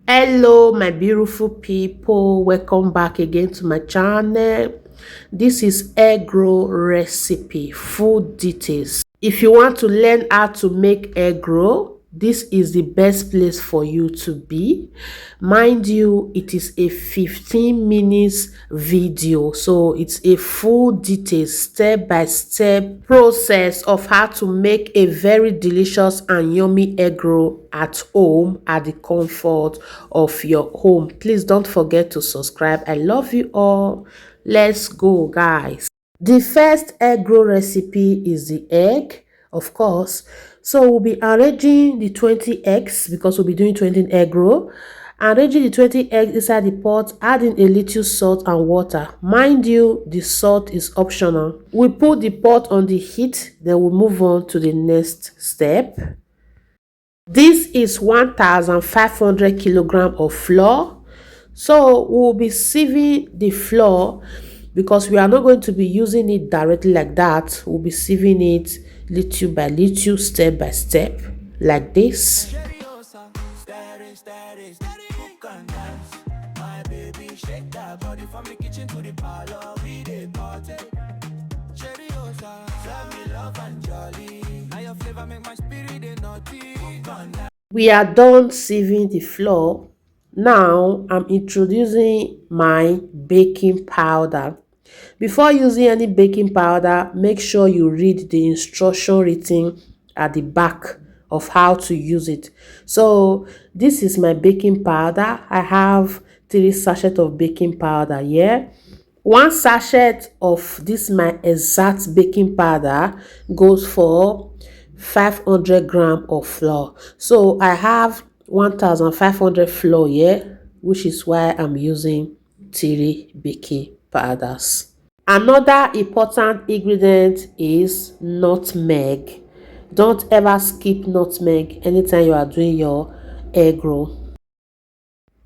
Hello my beautiful people, welcome back again to my channel. This is Eggroll Recipe, food details. If you want to learn how to make egg roll, this is the best place for you to be. Mind you, it is a 15 minutes video, so it's a full details, step-by-step process of how to make a very delicious and yummy egg roll at home at the comfort of your home. Please don't forget to subscribe. I love you all. Let's go, guys. The first egg roll recipe is the egg, of course. So we'll be arranging the 20 eggs because we'll be doing 20 egg roll. Arranging the 20 eggs inside the pot, adding a little salt and water. Mind you, the salt is optional. We put the pot on the heat, then we'll move on to the next step. This is 1,500 kilogram of flour. So we'll be sieving the flour because we are not going to be using it directly like that. We'll be sieving it little by little, step by step, like this. We are done sieving the flour. Now I'm introducing my baking powder. Before using any baking powder, make sure you read the instruction written at the back of how to use it. So this is my baking powder. I have 3 sachets of baking powder here. 1 sachet of this my exact baking powder goes for 500 grams of flour. So I have 1,500 flour here, which is why I'm using 3 baking powders. Another important ingredient is nutmeg. Don't ever skip nutmeg anytime you are doing your egg roll.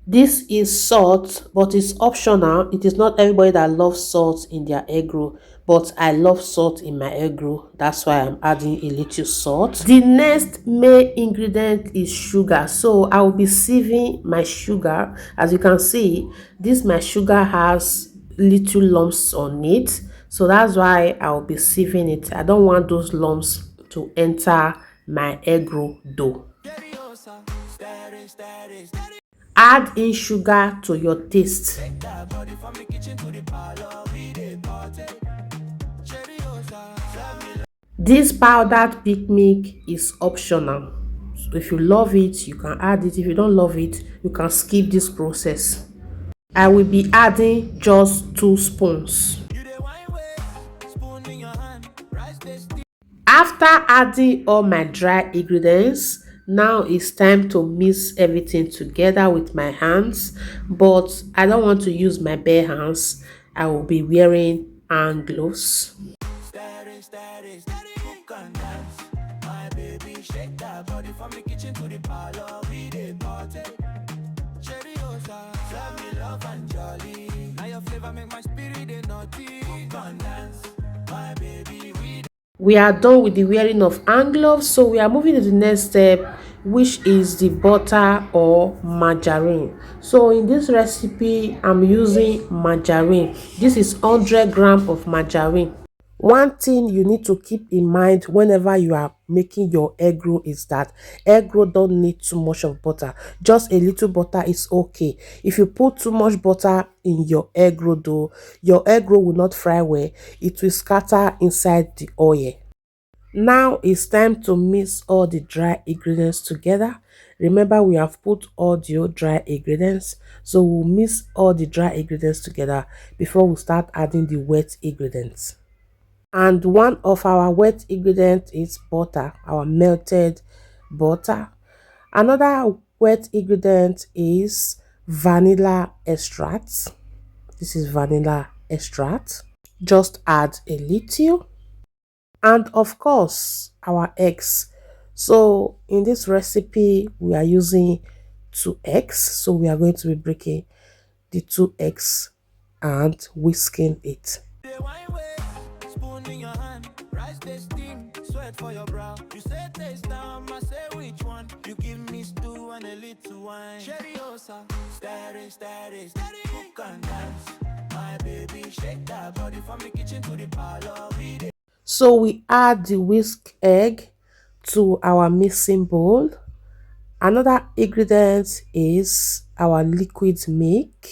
This is salt, but it's optional. It is not everybody that loves salt in their egg roll, but I love salt in my egg roll. That's why I'm adding a little salt. The next main ingredient is sugar. So I will be sieving my sugar. As you can see, this my sugar has little lumps on it. So that's why I will be sieving it. I don't want those lumps to enter my egg roll dough. Add in sugar to your taste. This powdered pig milk is optional. So if you love it, you can add it. If you don't love it, you can skip this process. I will be adding just 2 spoons. After adding all my dry ingredients, now it's time to mix everything together with my hands, but I don't want to use my bare hands. I will be wearing hand gloves. We are done with the wearing of hand gloves, so we are moving to the next step, which is the butter or margarine. So in this recipe I'm using margarine. This is 100 grams of margarine. One thing you need to keep in mind whenever you are making your egg roll is that egg roll don't need too much of butter. Just a little butter is okay. If you put too much butter in your egg roll dough, your egg roll will not fry well. It will scatter inside the oil. Now it's time to mix all the dry ingredients together. Remember, we have put all the dry ingredients, so we'll mix all the dry ingredients together before we start adding the wet ingredients. And one of our wet ingredients is butter, our melted butter. Another wet ingredient is vanilla extract. This is vanilla extract. Just add a little. And of course, our eggs. So in this recipe, we are using 2 eggs. So we are going to be breaking the 2 eggs and whisking it. sweat for your brow. You say taste down, I say which one? You give me stew and a little wine. Cheriosa, steady, steady, steady. Cook and dance. My baby, shake that body from the kitchen to the parlor. So we add the whisk egg to our mixing bowl. Another ingredient is our liquid milk.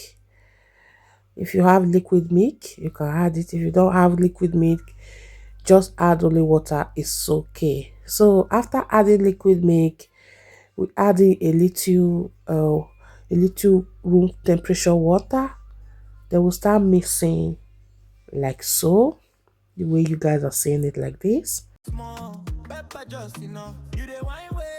If you have liquid milk, you can add it. If you don't have liquid milk, just add only water. It's okay. So after adding liquid milk, we add in a little room temperature water. Then we'll start mixing like so, the way you guys are seeing it like this. Small pepper just enough. You the wine way,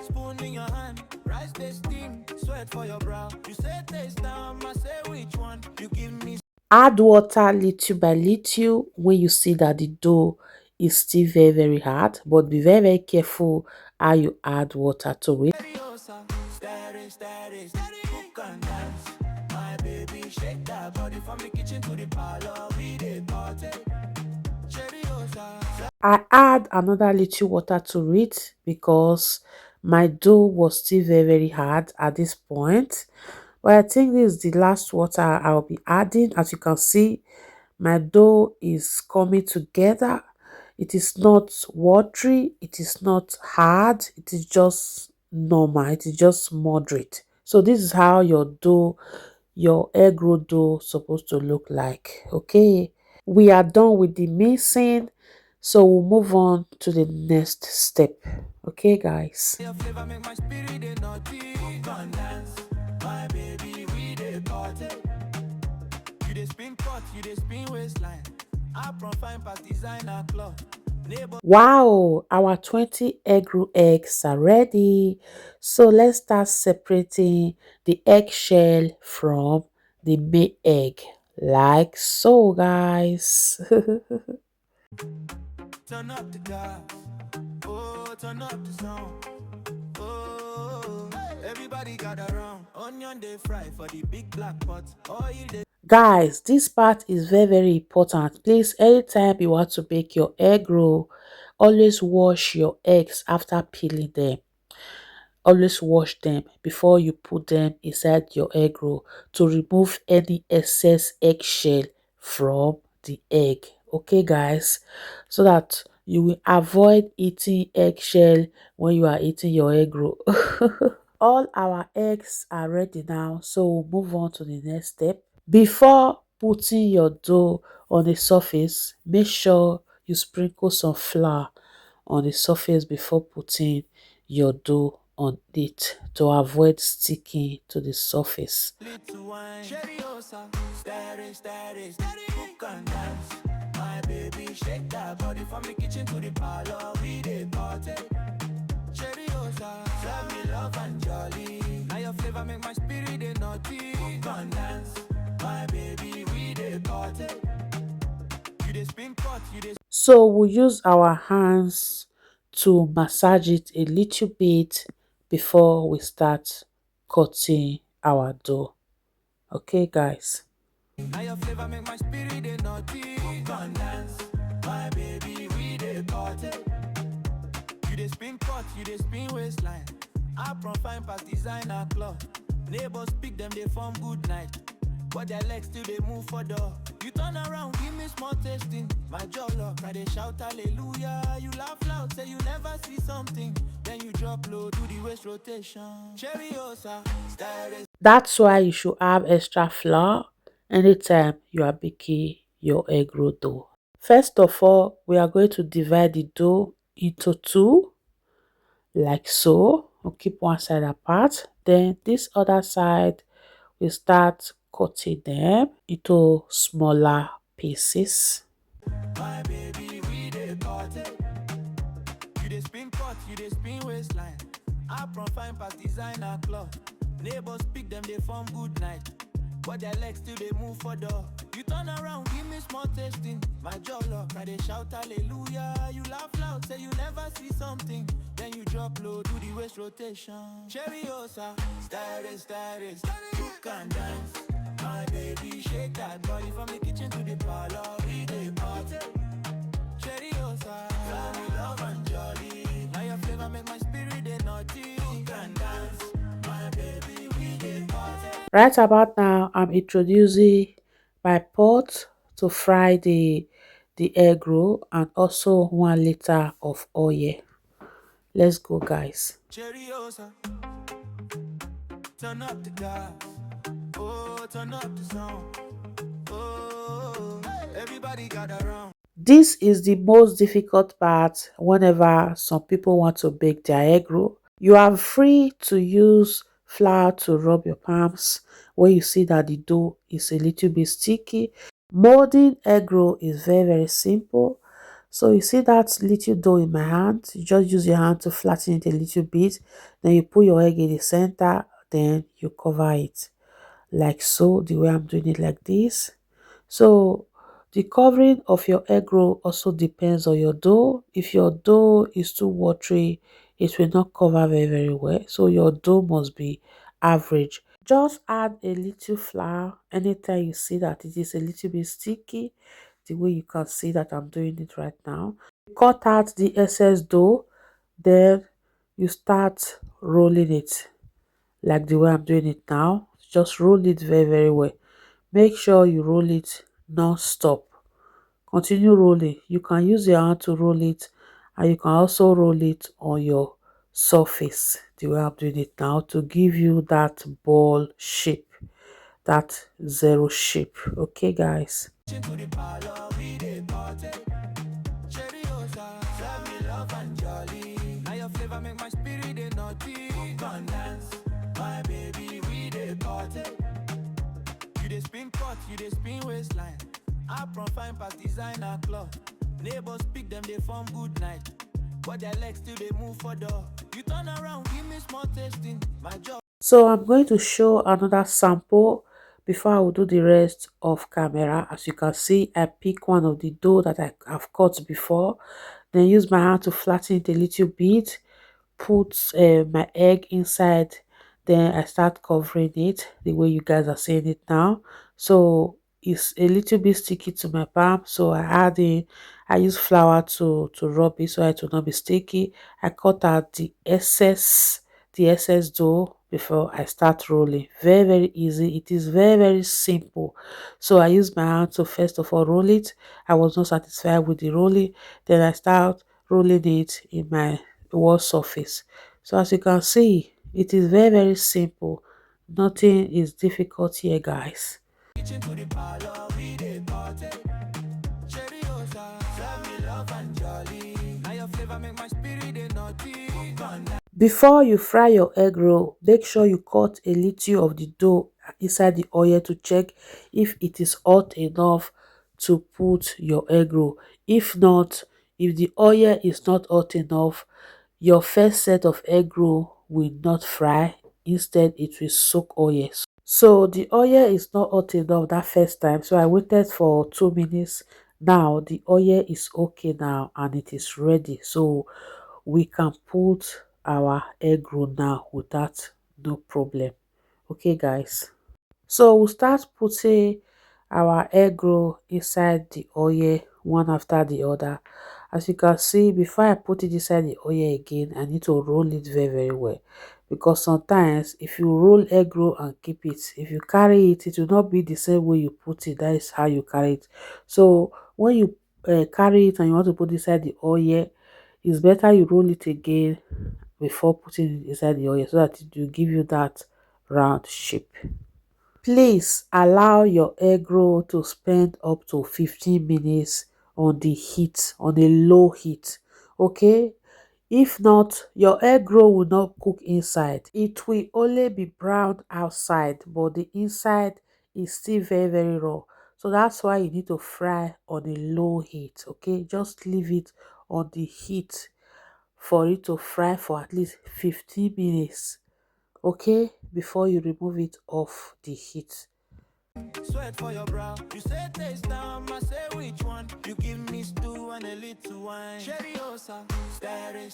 spoon in your hand, rice they steam, sweat for your brow. You say taste down, I say which one? You give me. Add water little by little when you see that the dough is still very hard, but be very careful how you add water to it. Steady, steady, steady, cook and dance. My baby, shake that body from the kitchen to the parlor. We dey party. I add another little water to it because my dough was still very hard at this point. But I think this is the last water I'll be adding. As you can see, my dough is coming together. It is not watery, it is not hard, it is just normal, it is just moderate. So this is how your egg roll dough supposed to look like. Okay, we are done with the mixing, so we'll move on to the next step. Okay guys. Your flavor make my spirit dey naughty. Cook and dance. My baby, we dey party. You dey spin cut, you dey spin waistline. I from fine past designer club. Neighbor. Wow, our 20 egg roll eggs are ready. So let's start separating the eggshell from the main egg, like so guys. Turn up the gas. Oh, turn up the sound. Oh, everybody gather around. Onion they fry for the big black pot. Oil they. Guys, this part is very important. Please, anytime you want to bake your egg roll, always wash your eggs after peeling them. Always wash them before you put them inside your egg roll to remove any excess eggshell from the egg. Okay guys, so that you will avoid eating eggshell when you are eating your egg roll. All our eggs are ready now, so we'll move on to the next step. Before putting your dough on the surface, make sure you sprinkle some flour on the surface before putting your dough on it to avoid sticking to the surface. My baby, shake that body from the kitchen to the parlor. We dey party. Serve me love and jolly. Now your flavor make my spirit dey naughty. Cook and dance. My baby, we dey party. You dey spin cut, you dey. So we'll use our hands to massage it a little bit before we start cutting our dough. Okay guys. Now your flavor make my spirit dey naughty. Cook and dance. My baby, we dey party. You dey spin cut, you dey spin waistline. I from fine past designer club. Neighbors speak them, they form good night. But their legs still they move for door. You turn around, give me small tasting. My jaw lock, I they shout hallelujah. You laugh loud, say you never see something. Then you drop low, do the waist rotation. Cheriosa, That's why you should have extra flour anytime you are baking your egg roll dough. First of all, we are going to divide the dough into two, like so. We'll keep one side apart. Then this other side, we start cutting them into smaller pieces. my baby, we dey party. You dey spin cut, you dey spin waistline. I from fine past designer club. Neighbors speak them, they form good night. But their legs still they move for door. You turn around, give me small tasting. My jaw lock, I they shout hallelujah. You laugh loud, say you never see something. Then you drop low, do the waist rotation. Cheriosa, steady, steady, cook and dance. My baby, shake that body from the kitchen to the parlor. We dey party. Cheriosa, love and Right about now, I'm introducing my pot to fry the egg roll and also 1 liter of oil. Let's go, guys. Cheriosa, turn up the gas. Oh, turn up the sound. Oh, everybody gather around. This is the most difficult part whenever some people want to bake their egg roll. You are free to use flour to rub your palms when you see that the dough is a little bit sticky. Molding egg roll is very simple. So you see that little dough in my hand, you just use your hand to flatten it a little bit. Then you put your egg in the center, then you cover it like so, the way I'm doing it like this. So the covering of your egg roll also depends on your dough. If your dough is too watery, it will not cover very well. So your dough must be average. Just add a little flour anytime you see that it is a little bit sticky, the way you can see that I'm doing it right now. Cut out the excess dough, then you start rolling it like the way I'm doing it now. Just roll it very well. Make sure you roll it non-stop. Continue rolling. You can use your hand to roll it and you can also roll it on your surface the way I'm doing it now to give you that ball shape, that zero shape. Okay, guys. Into the parlor, we dey party. Cheriosa, serve me love and jolly. Now your flavor make my spirit dey naughty. Come dance, my baby, we dey party. You dey spin cut, you dey spin waistline. I fine past designer club. Neighbors pick them, they form good night. But their legs still they move for door. You turn around, give me small tasting. My job. So I'm going to show another sample before I will do the rest of camera. As you can see, I pick one of the dough that I have cut before, then use my hand to flatten it a little bit, put my egg inside, then I start covering it the way you guys are seeing it now. So it's a little bit sticky to my palm, so I use flour to rub it so it will not be sticky. I cut out the excess dough before I start rolling. Very easy. It is very simple. So I use my hand to first of all roll it. I was not satisfied with the rolling, then I start rolling it in my wall surface. So as you can see, it is very simple. Nothing is difficult here, guys. Kitchen to the parlor, we dey party. Cheriosa, serve me love and jolly. Now your flavor make my spirit dey naughty. Before you fry your egg roll, make sure you cut a little of the dough inside the oil to check if it is hot enough to put your egg roll. If not, if the oil is not hot enough, your first set of egg roll will not fry. Instead, it will soak oil. So the oil is not hot enough that first time. So I waited for 2 minutes. Now the oil is okay now and it is ready. So we can put our egg roll now without no problem. Okay, guys. So we'll start putting our egg roll inside the oil one after the other. As you can see, before I put it inside the oil again, I need to roll it very well, because sometimes if you roll egg roll and keep it, if you carry it, it will not be the same way you put it. That is how you carry it. So when you carry it and you want to put it inside the oil, it's better you roll it again before putting it inside the oil so that it will give you that round shape. Please allow your egg roll to spend up to 15 minutes on the heat, on a low heat. Okay? If not, your egg roll will not cook inside. It will only be brown outside, but the inside is still very raw. So that's why you need to fry on a low heat. Okay? Just leave it on the heat for it to fry for at least 15 minutes. Okay? Before you remove it off the heat. Sweat for your brow. You say taste time, I say which one. You give me stew and a little wine. Cheriosa, steady,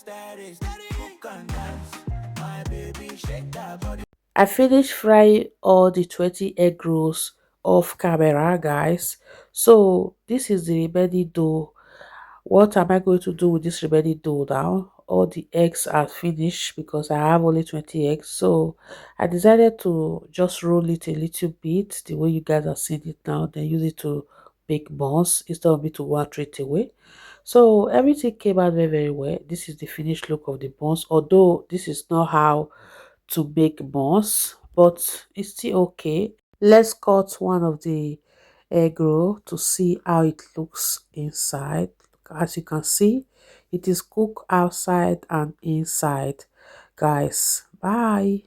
cook and dance. My baby, shake that body. I finished frying all the 20 egg rolls off camera, guys. So this is the remaining dough. What am I going to do with this remaining dough now? all the eggs are finished because I have only 20 eggs. So I decided to just roll it a little bit the way you guys are seeing it now, then use it to bake buns instead of me to go and throw it away. So everything came out very, very well. This is the finished look of the buns, although this is not how to bake buns, but it's still okay. Let's cut one of the egg roll to see how it looks inside. As you can see, it is cooked outside and inside. Guys, bye.